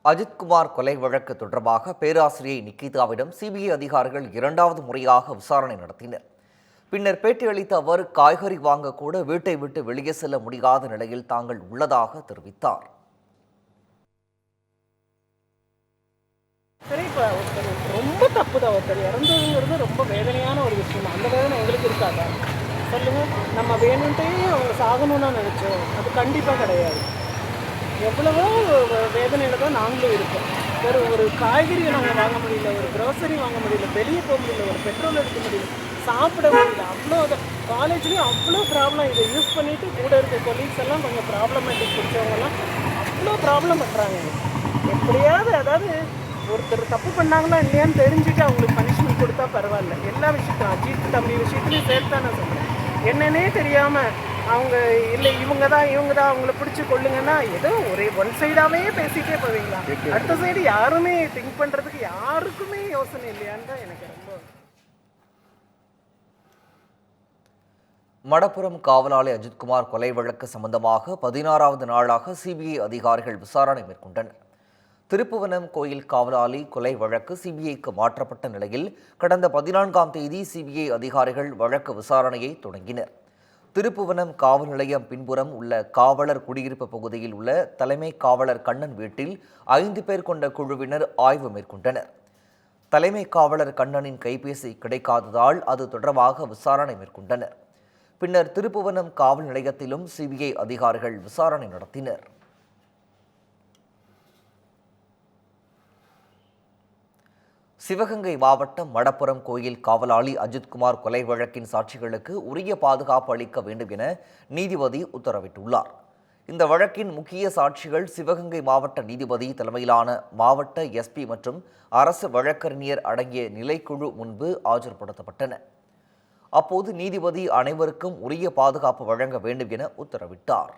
அஜித்குமார் கொலை வழக்கு தொடர்பாக பேராசிரியை நிக்கிதாவிடம் சிபிஐ அதிகாரிகள் இரண்டாவது முறையாக விசாரணை நடத்தினர். பின்னர் பேட்டியளித்த அவர், காய்கறி வாங்க கூட வீட்டை விட்டு வெளியே செல்ல முடியாத நிலையில் தாங்கள் உள்ளதாக தெரிவித்தார். ரொம்ப தப்பு தான். ஒருத்தர் இறந்ததுங்கிறது ரொம்ப வேதனையான ஒரு விஷயம். அந்த வேதனை எங்களுக்கு இருக்காதா சொல்லுங்க? நம்ம வேணுன்ட்டே அவங்க சாகணும்னு நினைச்சோம், அது கண்டிப்பாக கிடையாது. எவ்வளவோ வேதனையில் தான் நாங்களும் இருக்கோம். ஒரு காய்கறியை நாங்கள் வாங்க முடியல, ஒரு க்ரோசரி வாங்க முடியல, வெளியே போக முடியல, ஒரு பெட்ரோல் எடுக்க முடியல, சாப்பிட முடியல. அவ்வளோ காலேஜ்லேயும் அவ்வளோ ப்ராப்ளம். இதை யூஸ் பண்ணிவிட்டு கூட இருக்க கொலீக்ஸ் எல்லாம் கொஞ்சம் ப்ராப்ளமேட்டிக் பிடிச்சவங்கலாம் அவ்வளோ ப்ராப்ளம் பண்ணுறாங்க. எப்படியாவது அதாவது ஒருத்தர் தப்பு பண்ணாங்களா இல்லையான்னு தெரிஞ்சுட்டு அவங்களுக்கு பனிஷ்மெண்ட் கொடுத்தா பரவாயில்ல. எல்லா விஷயத்தையும் அஜித் தம்பி விஷயத்துலையும் சேர்த்து தான் நான் சொல்கிறேன். என்னன்னே தெரியாமல் அவங்க இல்லை இவங்க தான் அவங்கள பிடிச்சி கொள்ளுங்கன்னா ஏதோ ஒரே ஒன் சைடாகவே பேசிகிட்டே போவீங்களா? அடுத்த சைடு யாருமே திங்க் பண்ணுறதுக்கு யாருக்குமே யோசனை இல்லையான்னு தான் எனக்கு ரொம்ப. மடப்புரம் காவலாளி அஜித்குமார் கொலை வழக்கு சம்பந்தமாக 16வது நாளாக சிபிஐ அதிகாரிகள் விசாரணை மேற்கொண்டனர். திருப்புவனம் கோயில் காவலாளி கொலை வழக்கு சிபிஐக்கு மாற்றப்பட்ட நிலையில் கடந்த 14ஆம் தேதி சிபிஐ அதிகாரிகள் வழக்கு விசாரணையை தொடங்கினர். திருப்புவனம் காவல் நிலையம் பின்புறம் உள்ள காவலர் குடியிருப்பு பகுதியில் உள்ள தலைமை காவலர் கண்ணன் வீட்டில் 5 பேர் கொண்ட குழுவினர் ஆய்வு மேற்கொண்டனர். தலைமை காவலர் கண்ணனின் கைபேசி கிடைக்காததால் அது தொடர்பாக விசாரணை மேற்கொண்டனர். பின்னர் திருப்புவனம் காவல் நிலையத்திலும் சிபிஐ அதிகாரிகள் விசாரணை நடத்தினர். சிவகங்கை மாவட்டம் மடப்புரம் கோயில் காவலாளி அஜித்குமார் கொலை வழக்கின் சாட்சிகளுக்கு உரிய பாதுகாப்பு அளிக்க வேண்டும் என நீதிபதி உத்தரவிட்டுள்ளார். இந்த வழக்கின் முக்கிய சாட்சிகள் சிவகங்கை மாவட்ட நீதிபதி தலைமையிலான மாவட்ட எஸ்பி மற்றும் அரசு வழக்கறிஞர் அடங்கிய நிலைக்குழு முன்பு ஆஜர்படுத்தப்பட்டன. அப்போது நீதிபதி அனைவருக்கும் உரிய பாதுகாப்பு வழங்க வேண்டும் என உத்தரவிட்டார்.